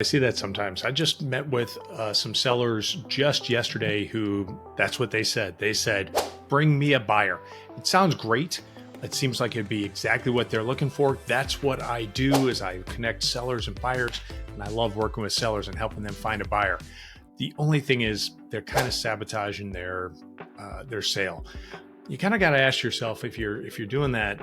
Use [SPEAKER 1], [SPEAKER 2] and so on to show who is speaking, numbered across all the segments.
[SPEAKER 1] I see that sometimes. I just met with some sellers just yesterday who, that's what they said. They said, bring me a buyer. It sounds great. It seems like it'd be exactly what they're looking for. That's what I do is I connect sellers and buyers, and I love working with sellers and helping them find a buyer. The only thing is they're kind of sabotaging their sale. You kind of got to ask yourself if you're doing that,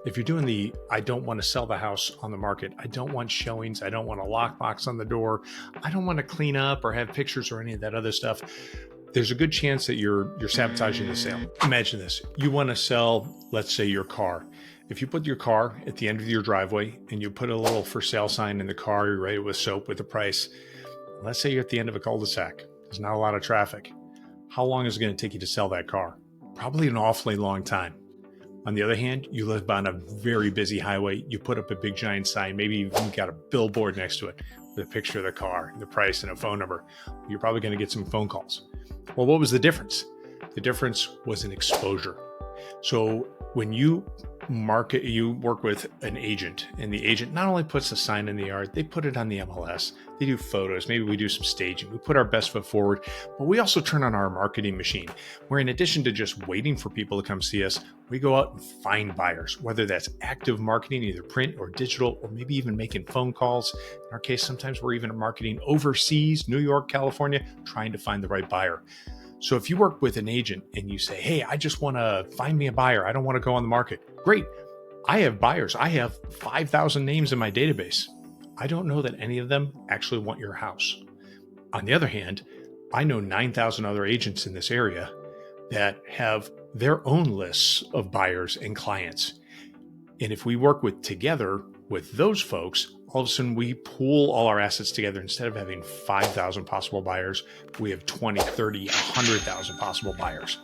[SPEAKER 1] if you're doing the, I don't want to sell the house on the market. I don't want showings. I don't want a lockbox on the door. I don't want to clean up or have pictures or any of that other stuff. There's a good chance that you're sabotaging the sale. Imagine this. You want to sell, let's say, your car. If you put your car at the end of your driveway and you put a little for sale sign in the car, you write it with soap with the price. Let's say you're at the end of a cul-de-sac. There's not a lot of traffic. How long is it going to take you to sell that car? Probably an awfully long time. On the other hand, you live on a very busy highway. You put up a big giant sign. Maybe you've even got a billboard next to it with a picture of the car, the price, and a phone number. You're probably going to get some phone calls. Well, what was the difference? The difference was in exposure. So when you market, you work with an agent, and the agent not only puts a sign in the yard, they put it on the MLS. They do photos. Maybe we do some staging. We put our best foot forward, but we also turn on our marketing machine, where in addition to just waiting for people to come see us, we go out and find buyers, whether that's active marketing, either print or digital, or maybe even making phone calls. In our case, sometimes we're even marketing overseas, New York, California, trying to find the right buyer. So if you work with an agent and you say, hey, I just want to find me a buyer. I don't want to go on the market. Great. I have buyers. I have 5,000 names in my database. I don't know that any of them actually want your house. On the other hand, I know 9,000 other agents in this area that have their own lists of buyers and clients. And if we work together with those folks, all of a sudden we pool all our assets together. Instead of having 5,000 possible buyers, we have 20, 30, 100,000 possible buyers.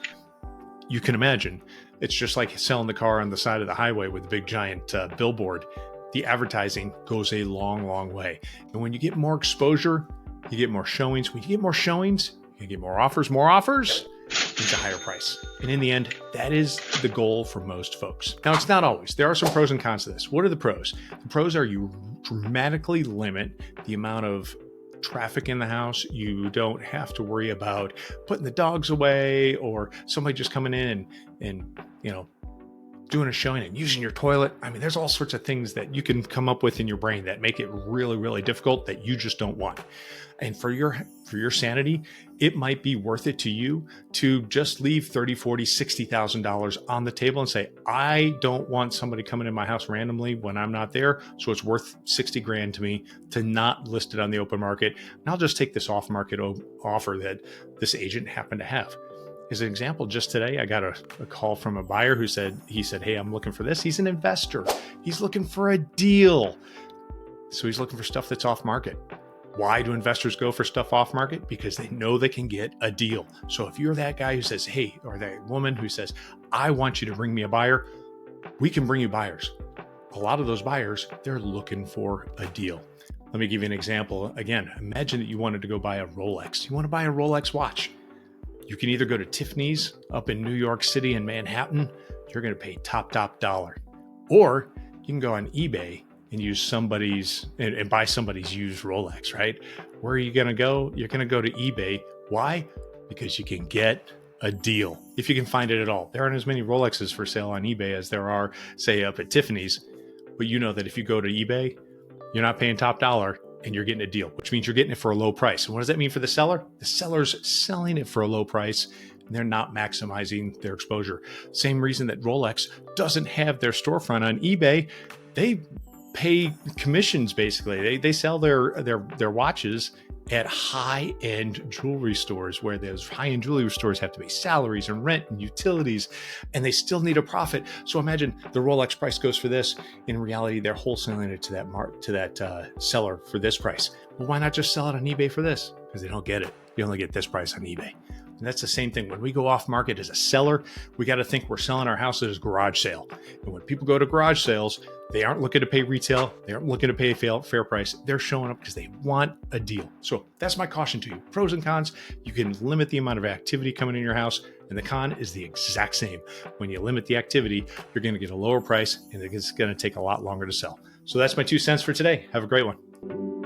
[SPEAKER 1] You can imagine it's just like selling the car on the side of the highway with a big giant billboard. The advertising goes a long, long way. And when you get more exposure, you get more showings. When you get more showings, you get more offers means a higher price. And in the end, that is the goal for most folks. Now, it's not always. There are some pros and cons to this. What are the pros? The pros are you dramatically limit the amount of traffic in the house. You don't have to worry about putting the dogs away or somebody just coming in and doing a showing and using your toilet. I mean, there's all sorts of things that you can come up with in your brain that make it really, really difficult that you just don't want. And for your sanity, it might be worth it to you to just leave $30,000, $40,000, $60,000 on the table and say, I don't want somebody coming in my house randomly when I'm not there. So it's worth 60 grand to me to not list it on the open market. And I'll just take this off market offer that this agent happened to have. As an example, just today, I got a call from a buyer who said, hey, I'm looking for this. He's an investor. He's looking for a deal. So he's looking for stuff that's off market. Why do investors go for stuff off market? Because they know they can get a deal. So if you're that guy who says, hey, or that woman who says, I want you to bring me a buyer, we can bring you buyers. A lot of those buyers, they're looking for a deal. Let me give you an example. Again, imagine that you wanted to go buy a Rolex. You want to buy a Rolex watch. You can either go to Tiffany's up in New York City in Manhattan. You're going to pay top dollar. Or you can go on eBay and use and buy somebody's used Rolex, right? Where are you going to go? You're going to go to eBay. Why? Because you can get a deal. If you can find it at all. There aren't as many Rolexes for sale on eBay as there are, say, up at Tiffany's. But you know that if you go to eBay, you're not paying top dollar and you're getting a deal, which means you're getting it for a low price. And what does that mean for the seller? The seller's selling it for a low price and they're not maximizing their exposure. Same reason that Rolex doesn't have their storefront on eBay. They pay commissions, basically. They sell their watches at high-end jewelry stores, where those high-end jewelry stores have to pay salaries and rent and utilities, and they still need a profit. So imagine the Rolex price goes for this. In reality, they're wholesaling it to that seller for this price. Well, why not just sell it on eBay for this? Because they don't get it. You only get this price on eBay. And that's the same thing. When we go off market as a seller, we got to think we're selling our house at a garage sale. And when people go to garage sales, they aren't looking to pay retail. They aren't looking to pay a fair price. They're showing up because they want a deal. So that's my caution to you. Pros and cons. You can limit the amount of activity coming in your house. And the con is the exact same. When you limit the activity, you're going to get a lower price and it's going to take a lot longer to sell. So that's my 2 cents for today. Have a great one.